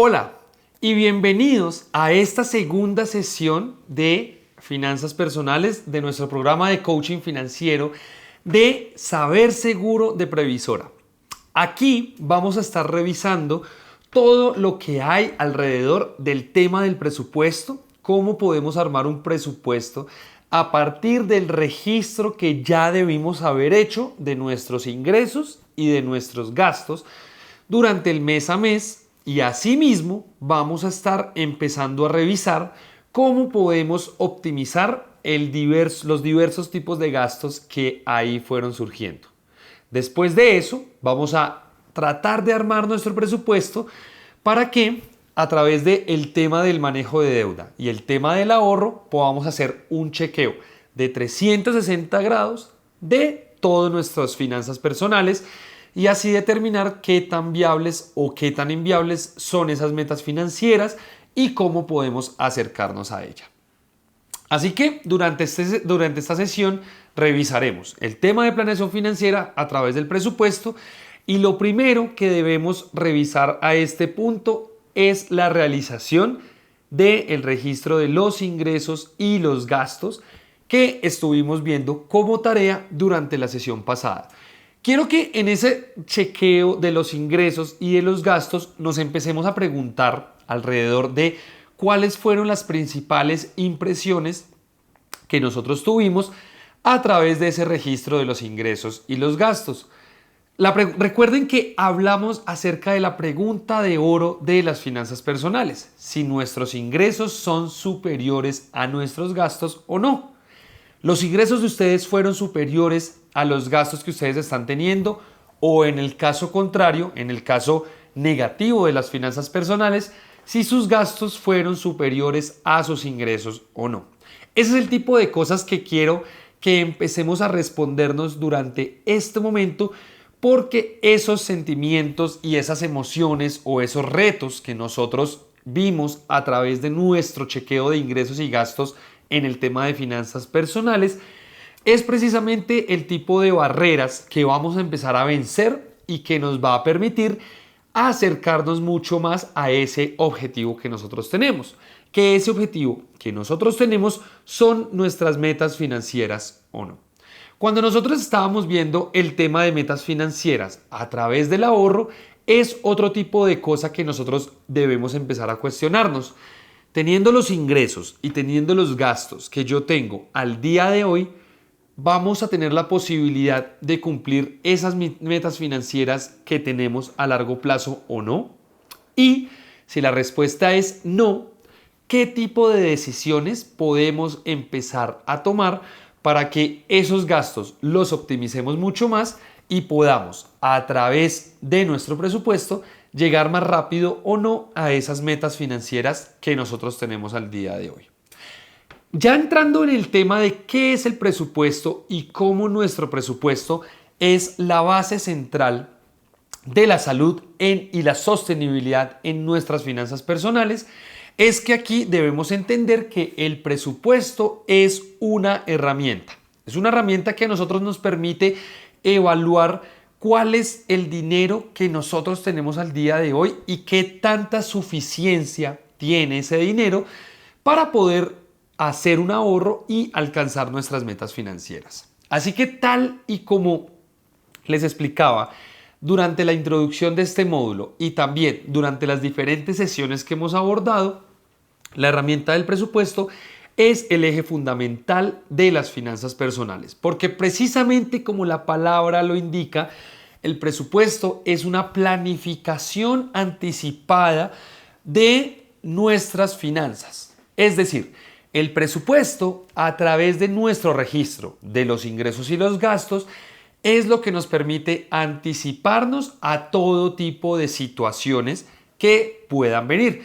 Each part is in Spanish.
Hola y bienvenidos a esta segunda sesión de finanzas personales de nuestro programa de coaching financiero de Saber Seguro de Previsora. Aquí vamos a estar revisando todo lo que hay alrededor del tema del presupuesto, cómo podemos armar un presupuesto a partir del registro que ya debimos haber hecho de nuestros ingresos y de nuestros gastos durante el mes a mes. Y asimismo vamos a estar empezando a revisar cómo podemos optimizar los diversos tipos de gastos que ahí fueron surgiendo. Después de eso vamos a tratar de armar nuestro presupuesto para que a través del tema del manejo de deuda y el tema del ahorro podamos hacer un chequeo de 360 grados de todas nuestras finanzas personales y así determinar qué tan viables o qué tan inviables son esas metas financieras y cómo podemos acercarnos a ella. Así que durante esta sesión revisaremos el tema de planeación financiera a través del presupuesto y lo primero que debemos revisar a este punto es la realización del registro de los ingresos y los gastos que estuvimos viendo como tarea durante la sesión pasada. Quiero que en ese chequeo de los ingresos y de los gastos nos empecemos a preguntar alrededor de cuáles fueron las principales impresiones que nosotros tuvimos a través de ese registro de los ingresos y los gastos. Recuerden que hablamos acerca de la pregunta de oro de las finanzas personales, si nuestros ingresos son superiores a nuestros gastos o no. ¿Los ingresos de ustedes fueron superiores a los gastos que ustedes están teniendo? O en el caso contrario, en el caso negativo de las finanzas personales, si sus gastos fueron superiores a sus ingresos o no. Ese es el tipo de cosas que quiero que empecemos a respondernos durante este momento, porque esos sentimientos y esas emociones o esos retos que nosotros vimos a través de nuestro chequeo de ingresos y gastos en el tema de finanzas personales es precisamente el tipo de barreras que vamos a empezar a vencer y que nos va a permitir acercarnos mucho más a ese objetivo que nosotros tenemos. Que ese objetivo que nosotros tenemos son nuestras metas financieras o no. Cuando nosotros estábamos viendo el tema de metas financieras a través del ahorro, es otro tipo de cosa que nosotros debemos empezar a cuestionarnos. Teniendo los ingresos y teniendo los gastos que yo tengo al día de hoy, vamos a tener la posibilidad de cumplir esas metas financieras que tenemos a largo plazo o no. Y si la respuesta es no, ¿qué tipo de decisiones podemos empezar a tomar para que esos gastos los optimicemos mucho más y podamos, a través de nuestro presupuesto, llegar más rápido o no a esas metas financieras que nosotros tenemos al día de hoy? Ya entrando en el tema de qué es el presupuesto y cómo nuestro presupuesto es la base central de la salud y la sostenibilidad en nuestras finanzas personales, es que aquí debemos entender que el presupuesto es una herramienta. Es una herramienta que a nosotros nos permite evaluar cuál es el dinero que nosotros tenemos al día de hoy y qué tanta suficiencia tiene ese dinero para poder hacer un ahorro y alcanzar nuestras metas financieras. Así que tal y como les explicaba durante la introducción de este módulo y también durante las diferentes sesiones que hemos abordado, la herramienta del presupuesto es el eje fundamental de las finanzas personales, porque precisamente como la palabra lo indica, el presupuesto es una planificación anticipada de nuestras finanzas. Es decir, el presupuesto, a través de nuestro registro de los ingresos y los gastos, es lo que nos permite anticiparnos a todo tipo de situaciones que puedan venir.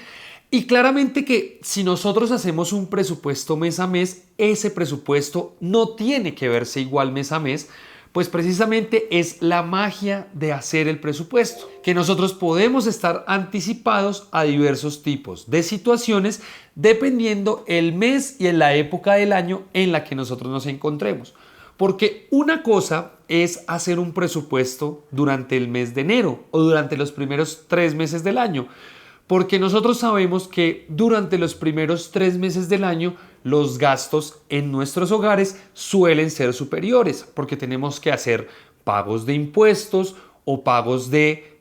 Y claramente que si nosotros hacemos un presupuesto mes a mes, ese presupuesto no tiene que verse igual mes a mes, pues precisamente es la magia de hacer el presupuesto, que nosotros podemos estar anticipados a diversos tipos de situaciones dependiendo el mes y en la época del año en la que nosotros nos encontremos. Porque una cosa es hacer un presupuesto durante el mes de enero o durante los primeros 3 meses del año. Porque nosotros sabemos que durante los primeros 3 meses del año los gastos en nuestros hogares suelen ser superiores porque tenemos que hacer pagos de impuestos o pagos de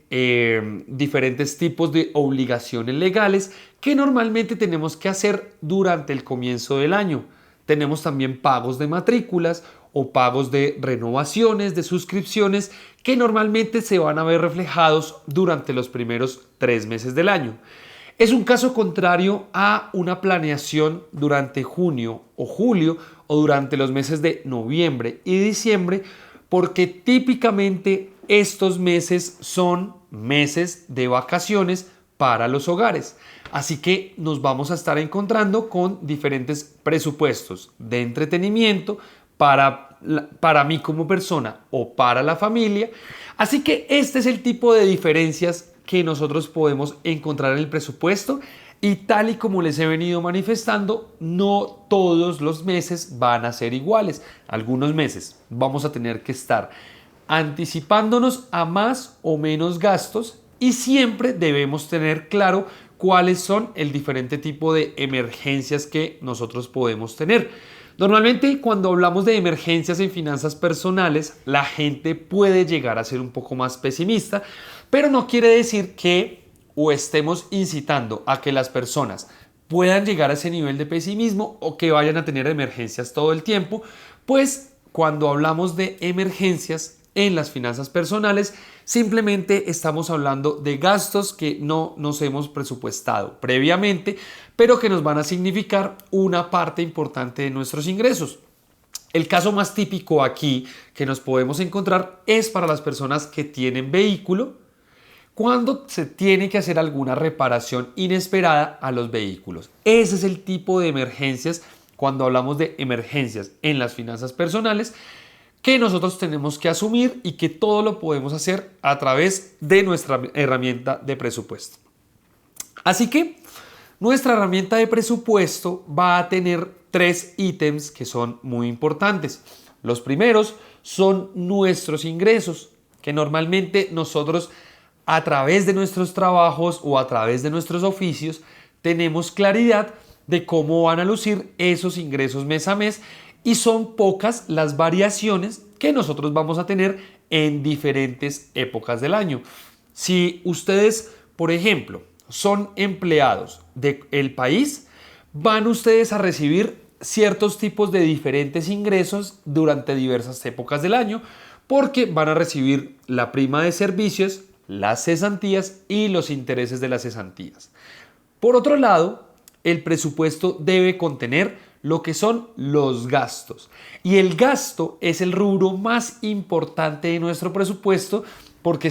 diferentes tipos de obligaciones legales que normalmente tenemos que hacer durante el comienzo del año. Tenemos también pagos de matrículas o pagos de renovaciones, de suscripciones que normalmente se van a ver reflejados durante los primeros 3 meses del año. Es un caso contrario a una planeación durante junio o julio o durante los meses de noviembre y diciembre, porque típicamente estos meses son meses de vacaciones para los hogares. Así que nos vamos a estar encontrando con diferentes presupuestos de entretenimiento para mí como persona o para la familia. Así que este es el tipo de diferencias que nosotros podemos encontrar en el presupuesto y tal y como les he venido manifestando, no todos los meses van a ser iguales. Algunos meses vamos a tener que estar anticipándonos a más o menos gastos y siempre debemos tener claro cuáles son el diferente tipo de emergencias que nosotros podemos tener. Normalmente cuando hablamos de emergencias en finanzas personales, la gente puede llegar a ser un poco más pesimista, pero no quiere decir que o estemos incitando a que las personas puedan llegar a ese nivel de pesimismo o que vayan a tener emergencias todo el tiempo, pues cuando hablamos de emergencias en las finanzas personales, simplemente estamos hablando de gastos que no nos hemos presupuestado previamente, pero que nos van a significar una parte importante de nuestros ingresos. El caso más típico aquí que nos podemos encontrar es para las personas que tienen vehículo, cuando se tiene que hacer alguna reparación inesperada a los vehículos. Ese es el tipo de emergencias cuando hablamos de emergencias en las finanzas personales que nosotros tenemos que asumir y que todo lo podemos hacer a través de nuestra herramienta de presupuesto. Así que nuestra herramienta de presupuesto va a tener 3 ítems que son muy importantes. Los primeros son nuestros ingresos, que normalmente nosotros a través de nuestros trabajos o a través de nuestros oficios tenemos claridad de cómo van a lucir esos ingresos mes a mes y son pocas las variaciones que nosotros vamos a tener en diferentes épocas del año. Si ustedes, por ejemplo, son empleados del país, van ustedes a recibir ciertos tipos de diferentes ingresos durante diversas épocas del año porque van a recibir la prima de servicios, las cesantías y los intereses de las cesantías. Por otro lado, el presupuesto debe contener lo que son los gastos. Y el gasto es el rubro más importante de nuestro presupuesto porque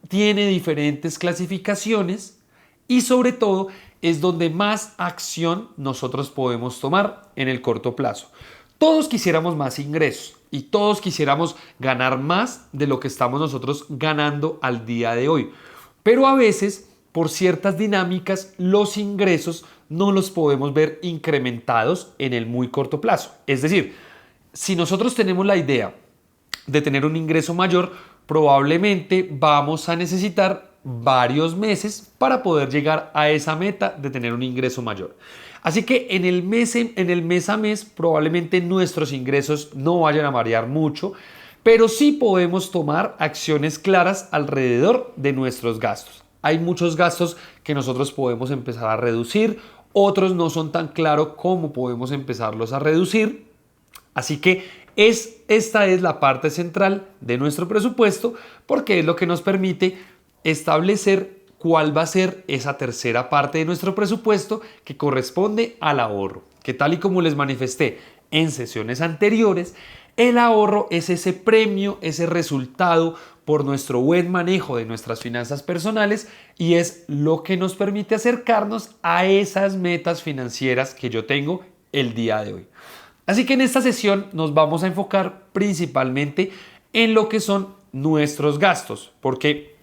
tiene diferentes clasificaciones y sobre todo es donde más acción nosotros podemos tomar en el corto plazo. Todos quisiéramos más ingresos y todos quisiéramos ganar más de lo que estamos nosotros ganando al día de hoy. Pero a veces, por ciertas dinámicas, los ingresos no los podemos ver incrementados en el muy corto plazo. Es decir, si nosotros tenemos la idea de tener un ingreso mayor, probablemente vamos a necesitar varios meses para poder llegar a esa meta de tener un ingreso mayor. Así que en el mes a mes probablemente nuestros ingresos no vayan a variar mucho, pero sí podemos tomar acciones claras alrededor de nuestros gastos. Hay muchos gastos que nosotros podemos empezar a reducir, otros no son tan claros cómo podemos empezarlos a reducir. Así que esta es la parte central de nuestro presupuesto porque es lo que nos permite establecer cuál va a ser esa tercera parte de nuestro presupuesto que corresponde al ahorro. Que tal y como les manifesté en sesiones anteriores, el ahorro es ese premio, ese resultado por nuestro buen manejo de nuestras finanzas personales y es lo que nos permite acercarnos a esas metas financieras que yo tengo el día de hoy. Así que en esta sesión nos vamos a enfocar principalmente en lo que son nuestros gastos, porque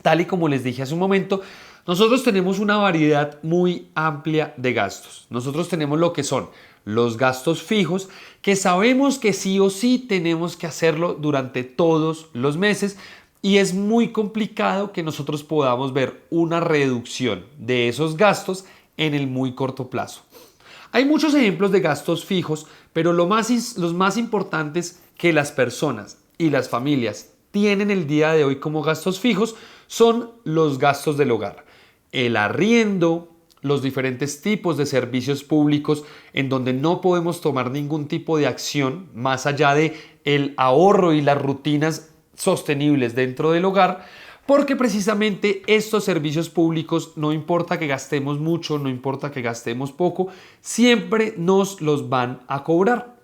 tal y como les dije hace un momento, nosotros tenemos una variedad muy amplia de gastos. Nosotros tenemos lo que son los gastos fijos, que sabemos que sí o sí tenemos que hacerlo durante todos los meses y es muy complicado que nosotros podamos ver una reducción de esos gastos en el muy corto plazo. Hay muchos ejemplos de gastos fijos, pero los más importantes que las personas y las familias tienen el día de hoy como gastos fijos son los gastos del hogar. El arriendo, los diferentes tipos de servicios públicos en donde no podemos tomar ningún tipo de acción más allá de el ahorro y las rutinas sostenibles dentro del hogar, porque precisamente estos servicios públicos, no importa que gastemos mucho, no importa que gastemos poco, siempre nos los van a cobrar.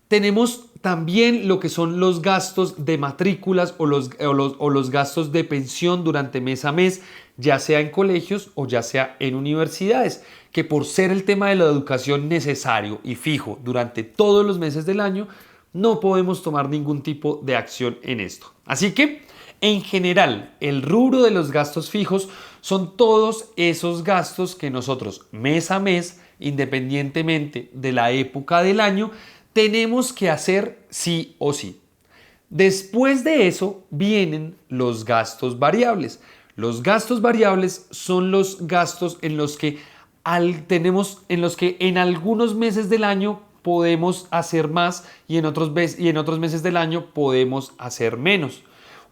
Tenemos también lo que son los gastos de matrículas o los gastos de pensión durante mes a mes, ya sea en colegios o ya sea en universidades, que por ser el tema de la educación necesario y fijo durante todos los meses del año, no podemos tomar ningún tipo de acción en esto. Así que, en general, el rubro de los gastos fijos son todos esos gastos que nosotros mes a mes, independientemente de la época del año, tenemos que hacer sí o sí. Después de eso vienen los gastos variables. Los gastos variables son los gastos en los que en algunos meses del año podemos hacer más y en otros meses del año podemos hacer menos.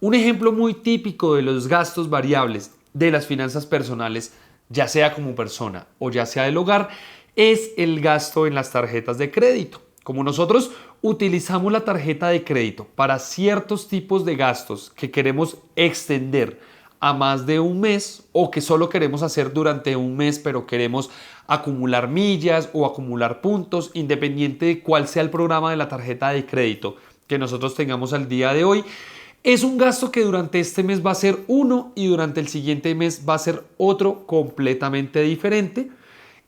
Un ejemplo muy típico de los gastos variables de las finanzas personales, ya sea como persona o ya sea del hogar, es el gasto en las tarjetas de crédito. Como nosotros utilizamos la tarjeta de crédito para ciertos tipos de gastos que queremos extender a más de un mes o que solo queremos hacer durante un mes, pero queremos acumular millas o acumular puntos, independiente de cuál sea el programa de la tarjeta de crédito que nosotros tengamos al día de hoy, es un gasto que durante este mes va a ser uno y durante el siguiente mes va a ser otro completamente diferente.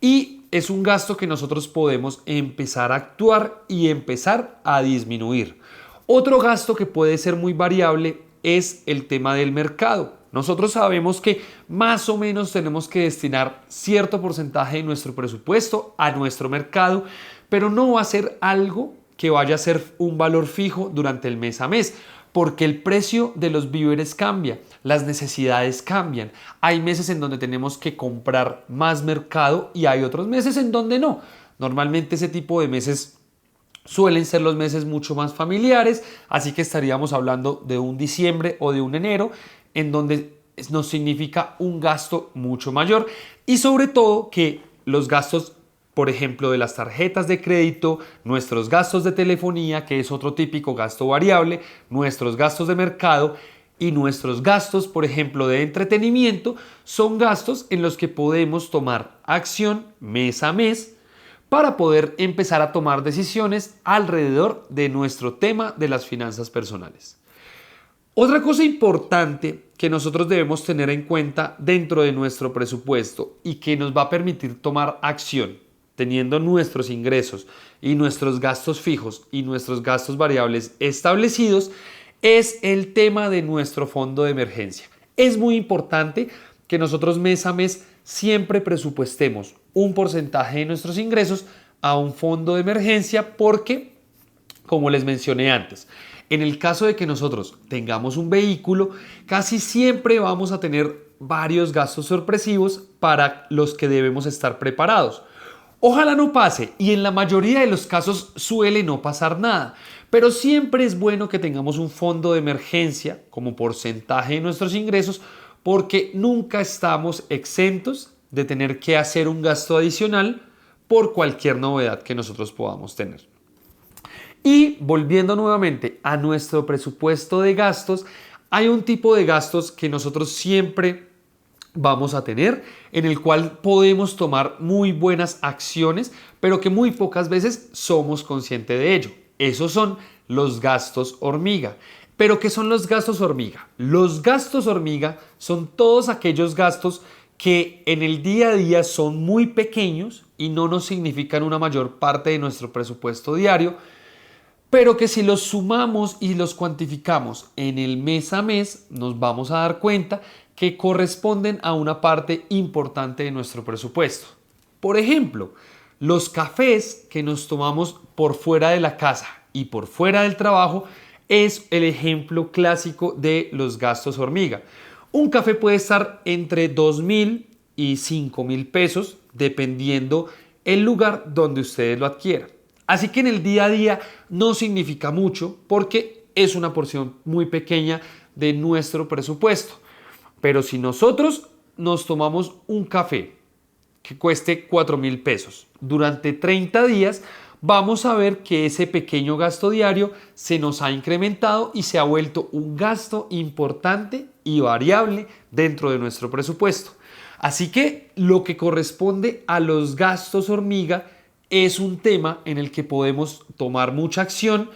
Y es un gasto que nosotros podemos empezar a actuar y empezar a disminuir. Otro gasto que puede ser muy variable es el tema del mercado. Nosotros sabemos que más o menos tenemos que destinar cierto porcentaje de nuestro presupuesto a nuestro mercado, pero no va a ser algo que vaya a ser un valor fijo durante el mes a mes, porque el precio de los víveres cambia, las necesidades cambian. Hay meses en donde tenemos que comprar más mercado y hay otros meses en donde no. Normalmente ese tipo de meses suelen ser los meses mucho más familiares, así que estaríamos hablando de un diciembre o de un enero en donde nos significa un gasto mucho mayor y sobre todo que los gastos, por ejemplo, de las tarjetas de crédito, nuestros gastos de telefonía, que es otro típico gasto variable, nuestros gastos de mercado y nuestros gastos, por ejemplo, de entretenimiento, son gastos en los que podemos tomar acción mes a mes para poder empezar a tomar decisiones alrededor de nuestro tema de las finanzas personales. Otra cosa importante que nosotros debemos tener en cuenta dentro de nuestro presupuesto y que nos va a permitir tomar acción teniendo nuestros ingresos y nuestros gastos fijos y nuestros gastos variables establecidos es el tema de nuestro fondo de emergencia. Es muy importante que nosotros mes a mes siempre presupuestemos un porcentaje de nuestros ingresos a un fondo de emergencia porque, como les mencioné antes, en el caso de que nosotros tengamos un vehículo, casi siempre vamos a tener varios gastos sorpresivos para los que debemos estar preparados. Ojalá no pase y en la mayoría de los casos suele no pasar nada, pero siempre es bueno que tengamos un fondo de emergencia como porcentaje de nuestros ingresos porque nunca estamos exentos de tener que hacer un gasto adicional por cualquier novedad que nosotros podamos tener. Y volviendo nuevamente a nuestro presupuesto de gastos, hay un tipo de gastos que nosotros siempre vamos a tener, en el cual podemos tomar muy buenas acciones, pero que muy pocas veces somos conscientes de ello. Esos son los gastos hormiga. ¿Pero qué son los gastos hormiga? Los gastos hormiga son todos aquellos gastos que en el día a día son muy pequeños y no nos significan una mayor parte de nuestro presupuesto diario, pero que si los sumamos y los cuantificamos en el mes a mes, nos vamos a dar cuenta que corresponden a una parte importante de nuestro presupuesto. Por ejemplo, los cafés que nos tomamos por fuera de la casa y por fuera del trabajo, es el ejemplo clásico de los gastos hormiga. Un café puede estar entre 2.000 y 5.000 pesos dependiendo el lugar donde ustedes lo adquieran. Así que en el día a día no significa mucho porque es una porción muy pequeña de nuestro presupuesto. Pero si nosotros nos tomamos un café que cueste 4.000 pesos durante 30 días, vamos a ver que ese pequeño gasto diario se nos ha incrementado y se ha vuelto un gasto importante y variable dentro de nuestro presupuesto. Así que lo que corresponde a los gastos hormiga es un tema en el que podemos tomar mucha acción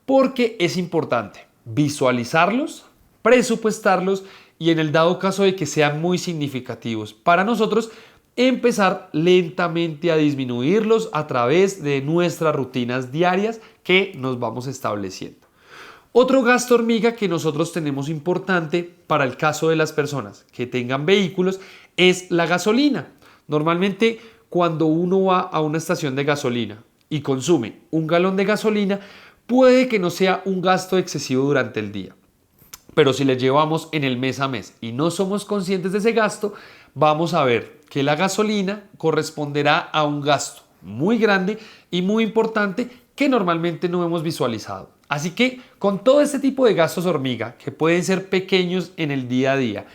porque es importante visualizarlos, presupuestarlos y en el dado caso de que sean muy significativos para nosotros, empezar lentamente a disminuirlos a través de nuestras rutinas diarias que nos vamos estableciendo. Otro gasto hormiga que nosotros tenemos importante para el caso de las personas que tengan vehículos es la gasolina. Normalmente cuando uno va a una estación de gasolina y consume un galón de gasolina, puede que no sea un gasto excesivo durante el día. Pero si le llevamos en el mes a mes y no somos conscientes de ese gasto, vamos a ver que la gasolina corresponderá a un gasto muy grande y muy importante que normalmente no hemos visualizado. Así que con todo este tipo de gastos hormiga, que pueden ser pequeños en el día a día,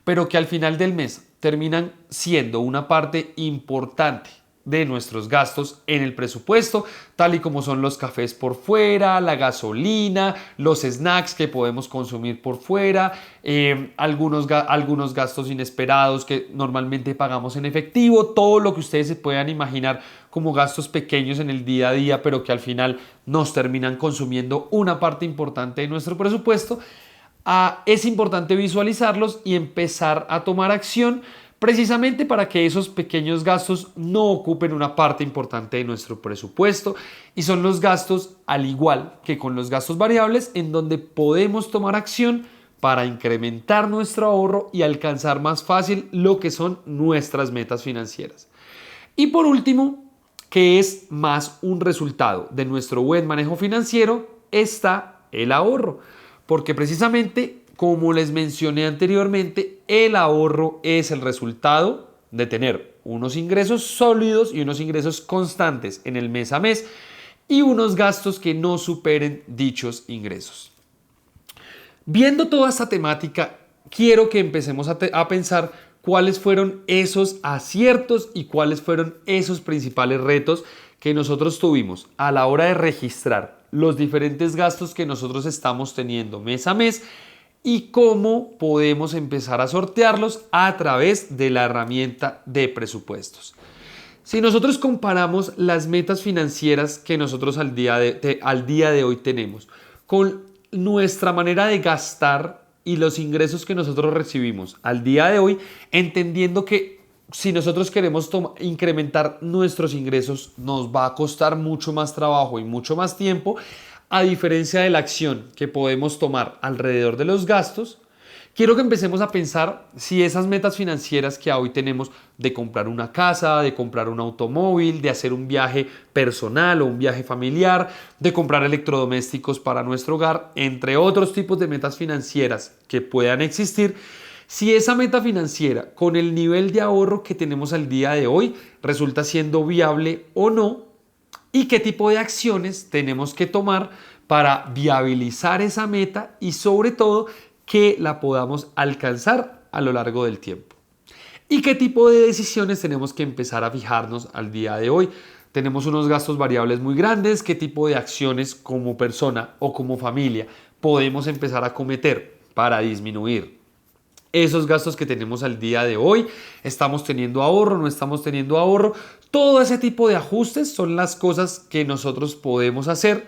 pero que al final del mes terminan siendo una parte importante de nuestros gastos en el presupuesto, tal y como son los cafés por fuera, la gasolina, los snacks que podemos consumir por fuera, algunos gastos inesperados que normalmente pagamos en efectivo, todo lo que ustedes se puedan imaginar como gastos pequeños en el día a día, pero que al final nos terminan consumiendo una parte importante de nuestro presupuesto. Es importante visualizarlos y empezar a tomar acción precisamente para que esos pequeños gastos no ocupen una parte importante de nuestro presupuesto y son los gastos, al igual que con los gastos variables, en donde podemos tomar acción para incrementar nuestro ahorro y alcanzar más fácil lo que son nuestras metas financieras. Y por último, que es más un resultado de nuestro buen manejo financiero, está el ahorro, porque precisamente como les mencioné anteriormente, el ahorro es el resultado de tener unos ingresos sólidos y unos ingresos constantes en el mes a mes y unos gastos que no superen dichos ingresos. Viendo toda esta temática, quiero que empecemos a pensar cuáles fueron esos aciertos y cuáles fueron esos principales retos que nosotros tuvimos a la hora de registrar los diferentes gastos que nosotros estamos teniendo mes a mes y cómo podemos empezar a sortearlos a través de la herramienta de presupuestos. Si nosotros comparamos las metas financieras que nosotros al día de hoy tenemos con nuestra manera de gastar y los ingresos que nosotros recibimos al día de hoy, entendiendo que si nosotros queremos incrementar nuestros ingresos, nos va a costar mucho más trabajo y mucho más tiempo, a diferencia de la acción que podemos tomar alrededor de los gastos, quiero que empecemos a pensar si esas metas financieras que hoy tenemos de comprar una casa, de comprar un automóvil, de hacer un viaje personal o un viaje familiar, de comprar electrodomésticos para nuestro hogar, entre otros tipos de metas financieras que puedan existir, si esa meta financiera con el nivel de ahorro que tenemos al día de hoy resulta siendo viable o no, y qué tipo de acciones tenemos que tomar para viabilizar esa meta y sobre todo que la podamos alcanzar a lo largo del tiempo. ¿Y qué tipo de decisiones tenemos que empezar a fijarnos al día de hoy? Tenemos unos gastos variables muy grandes, ¿qué tipo de acciones como persona o como familia podemos empezar a cometer para disminuir esos gastos que tenemos al día de hoy? ¿Estamos teniendo ahorro? ¿No estamos teniendo ahorro? Todo ese tipo de ajustes son las cosas que nosotros podemos hacer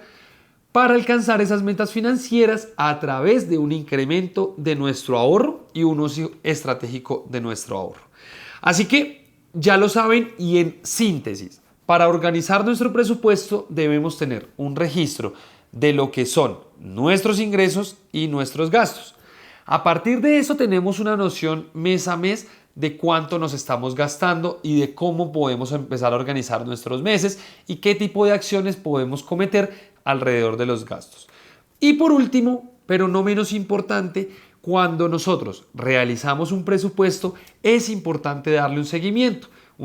para alcanzar esas metas financieras a través de un incremento de nuestro ahorro y un uso estratégico de nuestro ahorro. Así que ya lo saben y en síntesis, para organizar nuestro presupuesto debemos tener un registro de lo que son nuestros ingresos y nuestros gastos. A partir de eso tenemos una noción mes a mes de cuánto nos estamos gastando y de cómo podemos empezar a organizar nuestros meses y qué tipo de acciones podemos cometer alrededor de los gastos. Y por último, pero no menos importante, cuando nosotros realizamos un presupuesto, es importante darle un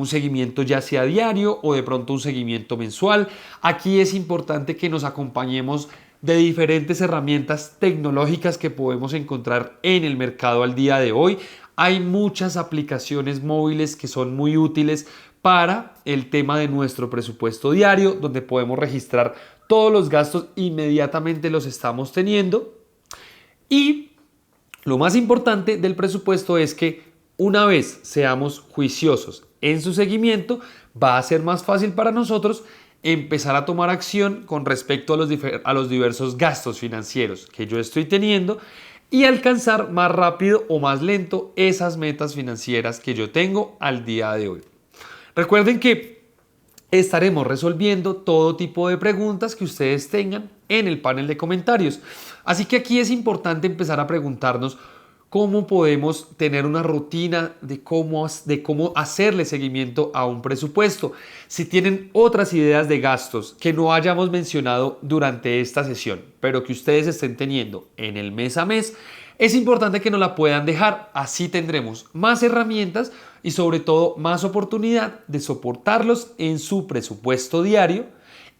seguimiento ya sea diario o de pronto un seguimiento mensual. Aquí es importante que nos acompañemos de diferentes herramientas tecnológicas que podemos encontrar en el mercado al día de hoy. Hay muchas aplicaciones móviles que son muy útiles para el tema de nuestro presupuesto diario, donde podemos registrar todos los gastos, inmediatamente los estamos teniendo. Y lo más importante del presupuesto es que una vez seamos juiciosos en su seguimiento, va a ser más fácil para nosotros empezar a tomar acción con respecto a los diversos gastos financieros que yo estoy teniendo y alcanzar más rápido o más lento esas metas financieras que yo tengo al día de hoy. Recuerden que estaremos resolviendo todo tipo de preguntas que ustedes tengan en el panel de comentarios. Así que aquí es importante empezar a preguntarnos cómo podemos tener una rutina de cómo hacerle seguimiento a un presupuesto. Si tienen otras ideas de gastos que no hayamos mencionado durante esta sesión, pero que ustedes estén teniendo en el mes a mes, es importante que nos la puedan dejar. Así tendremos más herramientas y sobre todo más oportunidad de soportarlos en su presupuesto diario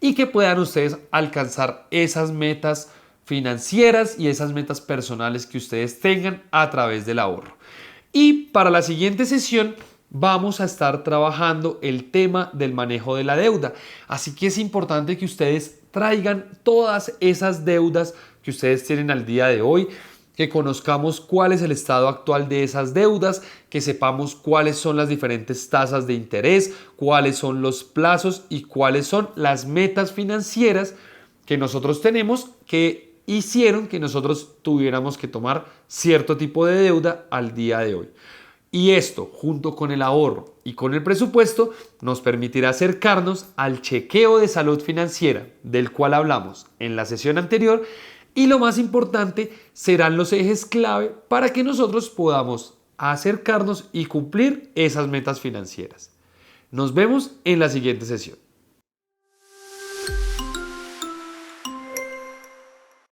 y que puedan ustedes alcanzar esas metas financieras y esas metas personales que ustedes tengan a través del ahorro. Y para la siguiente sesión vamos a estar trabajando el tema del manejo de la deuda. Así que es importante que ustedes traigan todas esas deudas que ustedes tienen al día de hoy, que conozcamos cuál es el estado actual de esas deudas, que sepamos cuáles son las diferentes tasas de interés, cuáles son los plazos y cuáles son las metas financieras que nosotros tenemos que hicieron que nosotros tuviéramos que tomar cierto tipo de deuda al día de hoy. Y esto, junto con el ahorro y con el presupuesto, nos permitirá acercarnos al chequeo de salud financiera, del cual hablamos en la sesión anterior, y lo más importante serán los ejes clave para que nosotros podamos acercarnos y cumplir esas metas financieras. Nos vemos en la siguiente sesión.